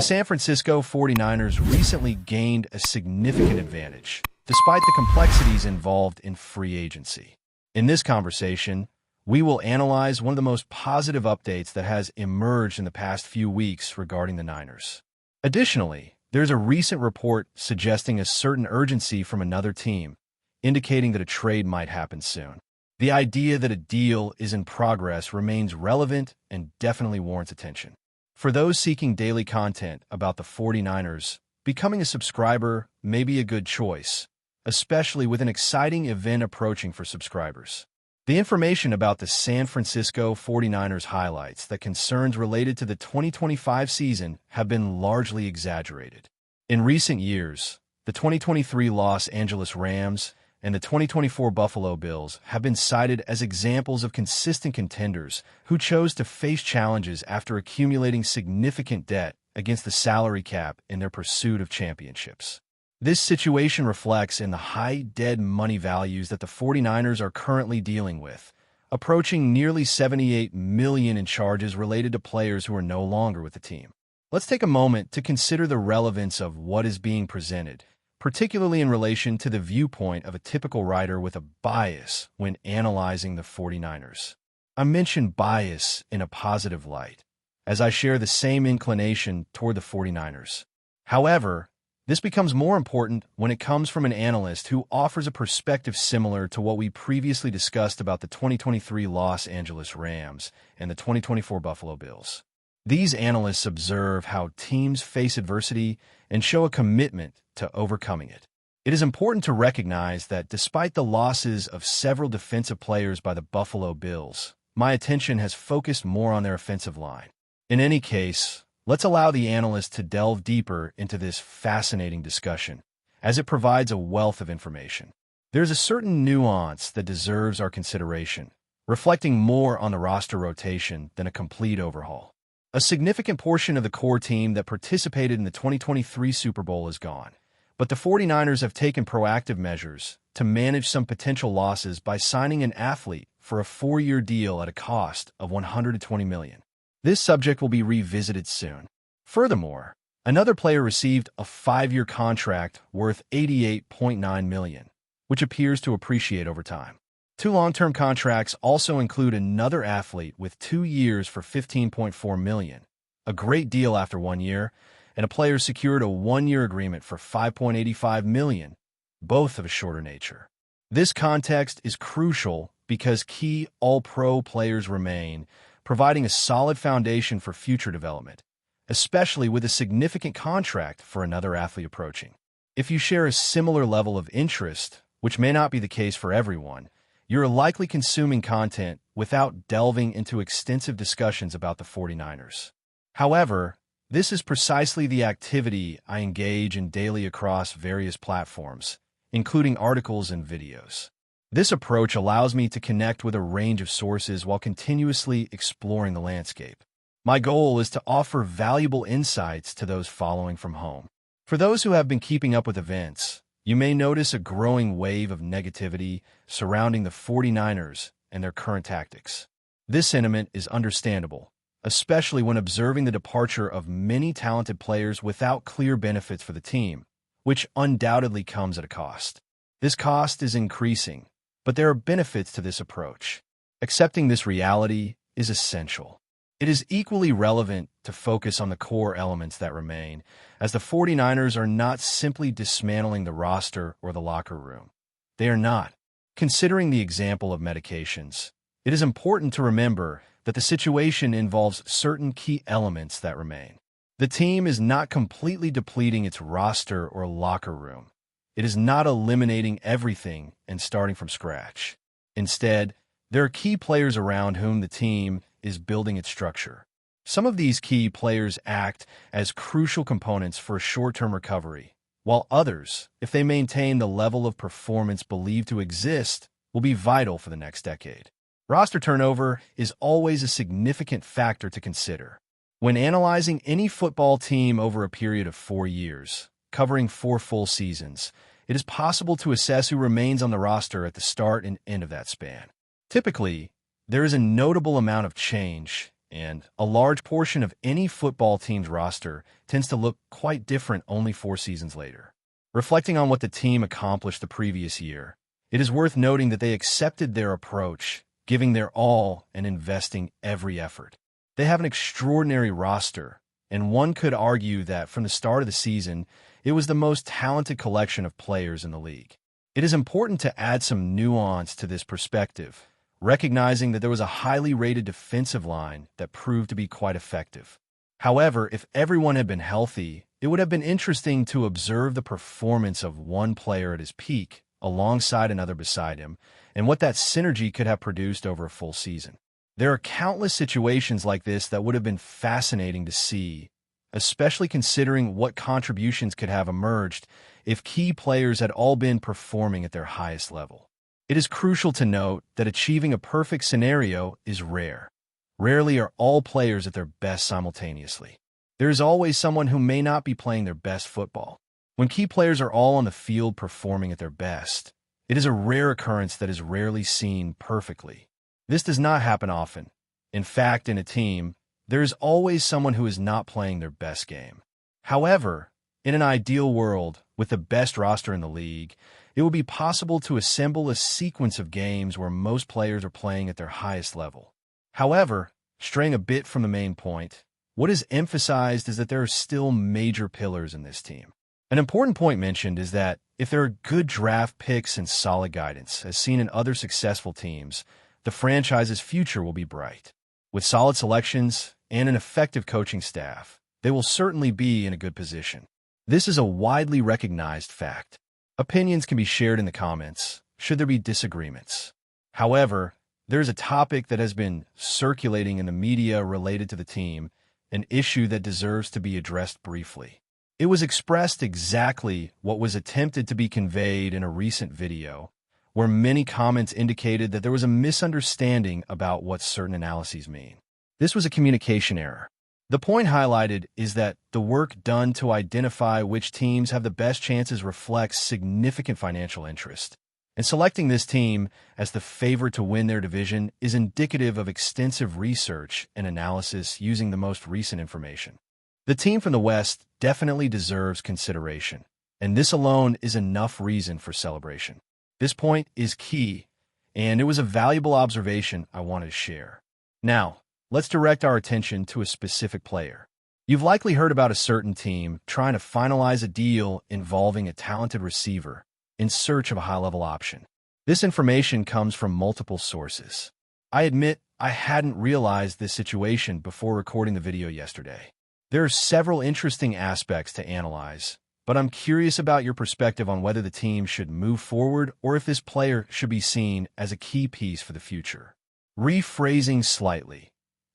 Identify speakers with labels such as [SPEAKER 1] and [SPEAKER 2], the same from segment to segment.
[SPEAKER 1] The San Francisco 49ers recently gained a significant advantage, despite the complexities involved in free agency. In this conversation, we will analyze one of the most positive updates that has emerged in the past few weeks regarding the Niners. Additionally, there's a recent report suggesting a certain urgency from another team, indicating that a trade might happen soon. The idea that a deal is in progress remains relevant and definitely warrants attention. For those seeking daily content about the 49ers, becoming a subscriber may be a good choice, especially with an exciting event approaching for subscribers. The information about the San Francisco 49ers highlights that concerns related to the 2025 season have been largely exaggerated. In recent years, the 2023 Los Angeles Rams and the 2024 Buffalo Bills have been cited as examples of consistent contenders who chose to face challenges after accumulating significant debt against the salary cap in their pursuit of championships. This situation reflects in the high dead money values that the 49ers are currently dealing with, approaching nearly $78 million in charges related to players who are no longer with the team. Let's take a moment to consider the relevance of what is being presented, particularly in relation to the viewpoint of a typical writer with a bias when analyzing the 49ers. I mention bias in a positive light, as I share the same inclination toward the 49ers. However, this becomes more important when it comes from an analyst who offers a perspective similar to what we previously discussed about the 2023 Los Angeles Rams and the 2024 Buffalo Bills. These analysts observe how teams face adversity and show a commitment to overcoming it. It is important to recognize that despite the losses of several defensive players by the Buffalo Bills, my attention has focused more on their offensive line. In any case, let's allow the analyst to delve deeper into this fascinating discussion, as it provides a wealth of information. There's a certain nuance that deserves our consideration, reflecting more on the roster rotation than a complete overhaul. A significant portion of the core team that participated in the 2023 Super Bowl is gone, but the 49ers have taken proactive measures to manage some potential losses by signing an athlete for a 4-year deal at a cost of $120 million. This subject will be revisited soon. Furthermore, another player received a 5-year contract worth $88.9 million, which appears to appreciate over time. 2 long-term contracts also include another athlete with 2 years for $15.4 million, a great deal after 1 year, and a player secured a 1-year agreement for $5.85 million, both of a shorter nature. This context is crucial because key All-Pro players remain, providing a solid foundation for future development, especially with a significant contract for another athlete approaching. If you share a similar level of interest, which may not be the case for everyone, you're likely consuming content without delving into extensive discussions about the 49ers. However, this is precisely the activity I engage in daily across various platforms, including articles and videos. This approach allows me to connect with a range of sources while continuously exploring the landscape. My goal is to offer valuable insights to those following from home. For those who have been keeping up with events, you may notice a growing wave of negativity surrounding the 49ers and their current tactics. This sentiment is understandable, especially when observing the departure of many talented players without clear benefits for the team, which undoubtedly comes at a cost. This cost is increasing, but there are benefits to this approach. Accepting this reality is essential. It is equally relevant to focus on the core elements that remain, as the 49ers are not simply dismantling the roster or the locker room. They are not. Considering the example of medications, it is important to remember that the situation involves certain key elements that remain. The team is not completely depleting its roster or locker room. It is not eliminating everything and starting from scratch. Instead, there are key players around whom the team is building its structure. Some of these key players act as crucial components for a short-term recovery, while others, if they maintain the level of performance believed to exist, will be vital for the next decade. Roster turnover is always a significant factor to consider. When analyzing any football team over a period of 4 years, covering 4 full seasons, it is possible to assess who remains on the roster at the start and end of that span. Typically, there is a notable amount of change, and a large portion of any football team's roster tends to look quite different only 4 seasons later. Reflecting on what the team accomplished the previous year, it is worth noting that they accepted their approach, giving their all and investing every effort. They have an extraordinary roster, and one could argue that from the start of the season, it was the most talented collection of players in the league. It is important to add some nuance to this perspective, recognizing that there was a highly rated defensive line that proved to be quite effective. However, if everyone had been healthy, it would have been interesting to observe the performance of one player at his peak alongside another beside him, and what that synergy could have produced over a full season. There are countless situations like this that would have been fascinating to see, especially considering what contributions could have emerged if key players had all been performing at their highest level. It is crucial to note that achieving a perfect scenario is rare. Rarely are all players at their best simultaneously. There is always someone who may not be playing their best football. When key players are all on the field performing at their best, it is a rare occurrence that is rarely seen perfectly. This does not happen often. In fact, in a team, there is always someone who is not playing their best game. However, in an ideal world, with the best roster in the league, it would be possible to assemble a sequence of games where most players are playing at their highest level. However, straying a bit from the main point, what is emphasized is that there are still major pillars in this team. An important point mentioned is that if there are good draft picks and solid guidance, as seen in other successful teams, the franchise's future will be bright. With solid selections and an effective coaching staff, they will certainly be in a good position. This is a widely recognized fact. Opinions can be shared in the comments, should there be disagreements. However, there is a topic that has been circulating in the media related to the team, an issue that deserves to be addressed briefly. It was expressed exactly what was attempted to be conveyed in a recent video, where many comments indicated that there was a misunderstanding about what certain analyses mean. This was a communication error. The point highlighted is that the work done to identify which teams have the best chances reflects significant financial interest. And selecting this team as the favorite to win their division is indicative of extensive research and analysis using the most recent information. The team from the West definitely deserves consideration, and this alone is enough reason for celebration. This point is key, and it was a valuable observation I wanted to share. Now, let's direct our attention to a specific player. You've likely heard about a certain team trying to finalize a deal involving a talented receiver in search of a high-level option. This information comes from multiple sources. I admit I hadn't realized this situation before recording the video yesterday. There are several interesting aspects to analyze, but I'm curious about your perspective on whether the team should move forward or if this player should be seen as a key piece for the future. Rephrasing slightly,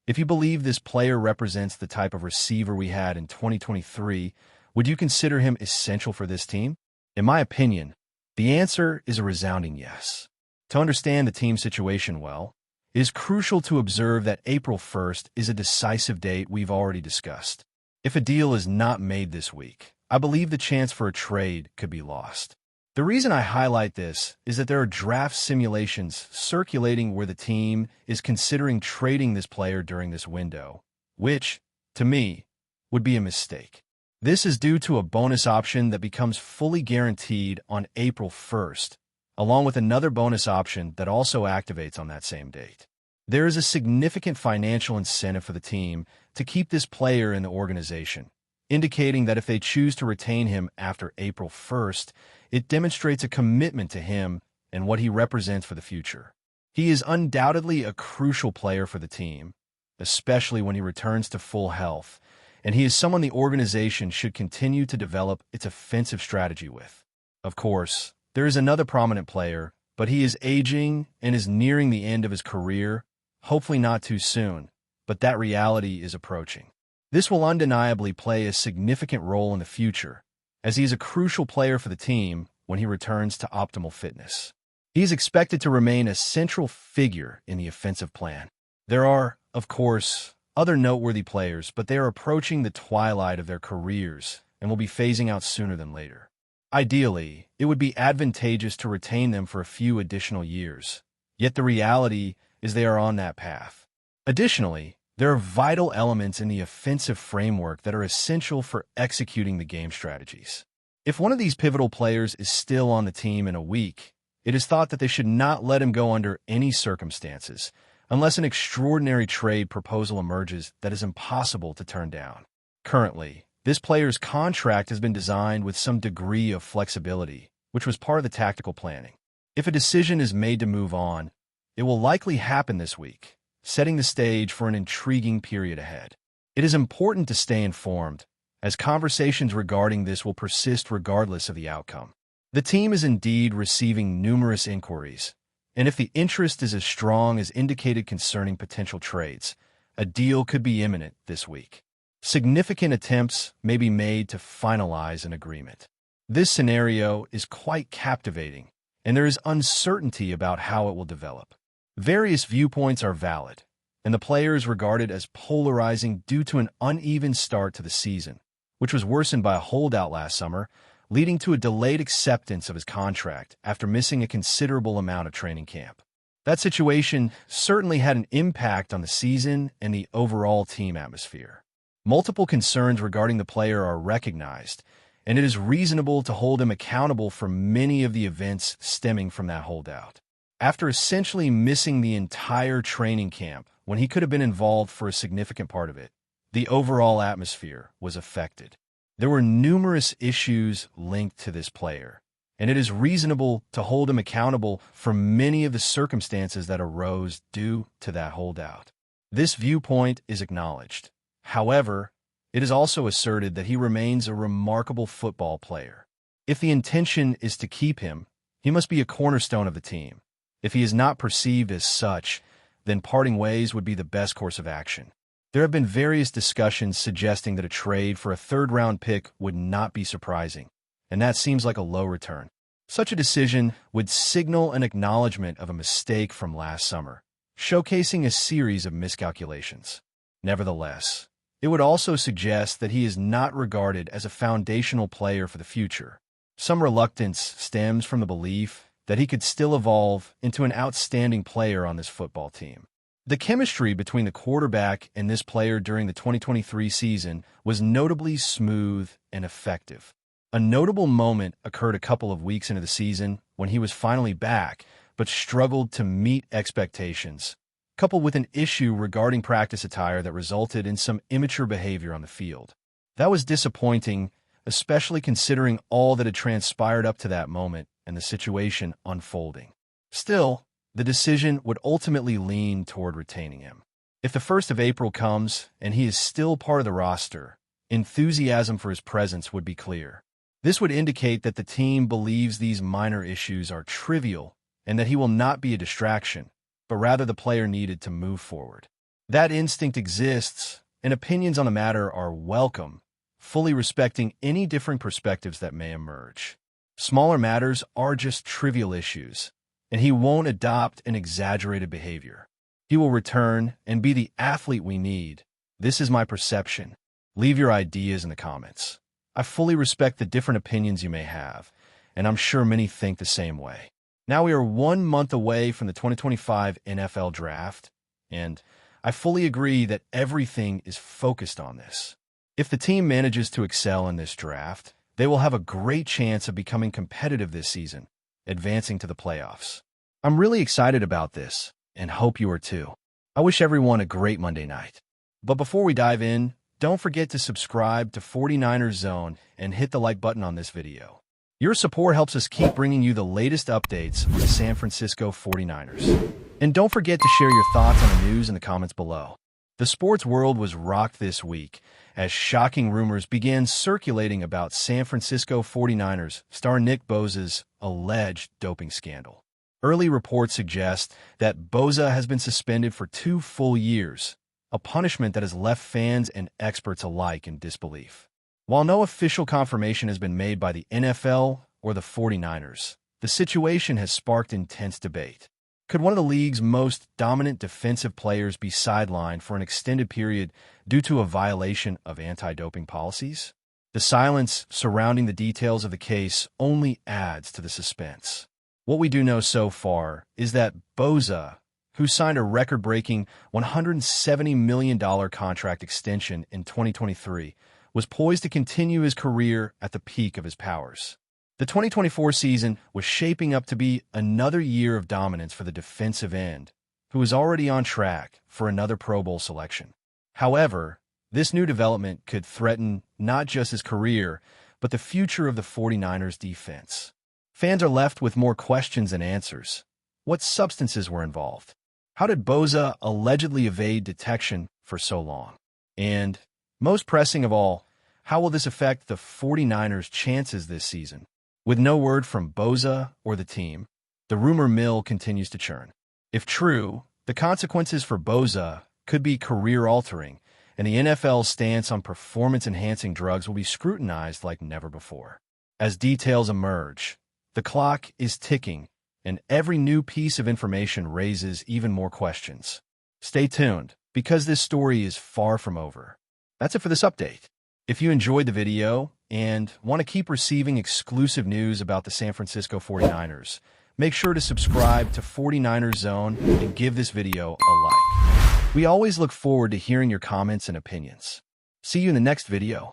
[SPEAKER 1] if you believe this player represents the type of receiver we had in 2023, would you consider him essential for this team? In my opinion, the answer is a resounding yes. To understand the team situation well, it is crucial to observe that April 1st is a decisive date we've already discussed. If a deal is not made this week, I believe the chance for a trade could be lost. The reason I highlight this is that there are draft simulations circulating where the team is considering trading this player during this window, which, to me, would be a mistake. This is due to a bonus option that becomes fully guaranteed on April 1st, along with another bonus option that also activates on that same date. There is a significant financial incentive for the team to keep this player in the organization, indicating that if they choose to retain him after April 1st, it demonstrates a commitment to him and what he represents for the future. He is undoubtedly a crucial player for the team, especially when he returns to full health, and he is someone the organization should continue to develop its offensive strategy with. Of course, there is another prominent player, but he is aging and is nearing the end of his career, hopefully not too soon, but that reality is approaching. This will undeniably play a significant role in the future, as he is a crucial player for the team when he returns to optimal fitness. He is expected to remain a central figure in the offensive plan. There are, of course, other noteworthy players, but they are approaching the twilight of their careers and will be phasing out sooner than later. Ideally, it would be advantageous to retain them for a few additional years, yet the reality is they are on that path. Additionally, There are vital elements in the offensive framework that are essential for executing the game strategies. If one of these pivotal players is still on the team in a week, it is thought that they should not let him go under any circumstances, unless an extraordinary trade proposal emerges that is impossible to turn down. Currently, this player's contract has been designed with some degree of flexibility, which was part of the tactical planning. If a decision is made to move on, it will likely happen this week, setting the stage for an intriguing period ahead. It is important to stay informed, as conversations regarding this will persist regardless of the outcome. The team is indeed receiving numerous inquiries, and if the interest is as strong as indicated concerning potential trades, a deal could be imminent this week. Significant attempts may be made to finalize an agreement. This scenario is quite captivating, and there is uncertainty about how it will develop. Various viewpoints are valid, and the player is regarded as polarizing due to an uneven start to the season, which was worsened by a holdout last summer, leading to a delayed acceptance of his contract after missing a considerable amount of training camp. That situation certainly had an impact on the season and the overall team atmosphere. Multiple concerns regarding the player are recognized, and it is reasonable to hold him accountable for many of the events stemming from that holdout. After essentially missing the entire training camp when he could have been involved for a significant part of it, the overall atmosphere was affected. There were numerous issues linked to this player, and it is reasonable to hold him accountable for many of the circumstances that arose due to that holdout. This viewpoint is acknowledged. However, it is also asserted that he remains a remarkable football player. If the intention is to keep him, he must be a cornerstone of the team. If he is not perceived as such, then parting ways would be the best course of action. There have been various discussions suggesting that a trade for a third-round pick would not be surprising, and that seems like a low return. Such a decision would signal an acknowledgement of a mistake from last summer, showcasing a series of miscalculations. Nevertheless, it would also suggest that he is not regarded as a foundational player for the future. Some reluctance stems from the belief that he could still evolve into an outstanding player on this football team. The chemistry between the quarterback and this player during the 2023 season was notably smooth and effective. A notable moment occurred a couple of weeks into the season when he was finally back, but struggled to meet expectations, coupled with an issue regarding practice attire that resulted in some immature behavior on the field. That was disappointing, especially considering all that had transpired up to that moment and the situation unfolding. Still, the decision would ultimately lean toward retaining him. If the 1st of April comes and he is still part of the roster, enthusiasm for his presence would be clear. This would indicate that the team believes these minor issues are trivial and that he will not be a distraction, but rather the player needed to move forward. That instinct exists, and opinions on the matter are welcome, fully respecting any differing perspectives that may emerge. Smaller matters are just trivial issues, and he won't adopt an exaggerated behavior. He will return and be the athlete we need. This is my perception. Leave your ideas in the comments. I fully respect the different opinions you may have, and I'm sure many think the same way. Now we are 1 month away from the 2025 NFL Draft, and I fully agree that everything is focused on this. If the team manages to excel in this draft, they will have a great chance of becoming competitive this season, advancing to the playoffs. I'm really excited about this, and hope you are too. I wish everyone a great Monday night. But before we dive in, don't forget to subscribe to 49ers Zone and hit the like button on this video. Your support helps us keep bringing you the latest updates on the San Francisco 49ers. And don't forget to share your thoughts on the news in the comments below. The sports world was rocked this week as shocking rumors began circulating about San Francisco 49ers star Nick Bosa's alleged doping scandal. Early reports suggest that Bosa has been suspended for 2 full years, a punishment that has left fans and experts alike in disbelief. While no official confirmation has been made by the NFL or the 49ers, the situation has sparked intense debate. Could one of the league's most dominant defensive players be sidelined for an extended period due to a violation of anti-doping policies? The silence surrounding the details of the case only adds to the suspense. What we do know so far is that Bosa who signed a record-breaking $170 million contract extension in 2023, was poised to continue his career at the peak of his powers. The 2024 season was shaping up to be another year of dominance for the defensive end, who was already on track for another Pro Bowl selection. However, this new development could threaten not just his career, but the future of the 49ers defense. Fans are left with more questions than answers. What substances were involved? How did Bosa allegedly evade detection for so long? And, most pressing of all, how will this affect the 49ers' chances this season? With no word from Bosa or the team, the rumor mill continues to churn. If true, the consequences for Bosa could be career-altering, and the NFL's stance on performance-enhancing drugs will be scrutinized like never before. As details emerge, the clock is ticking, and every new piece of information raises even more questions. Stay tuned, because this story is far from over. That's it for this update. If you enjoyed the video and want to keep receiving exclusive news about the San Francisco 49ers, make sure to subscribe to 49ers Zone and give this video a like. We always look forward to hearing your comments and opinions. See you in the next video.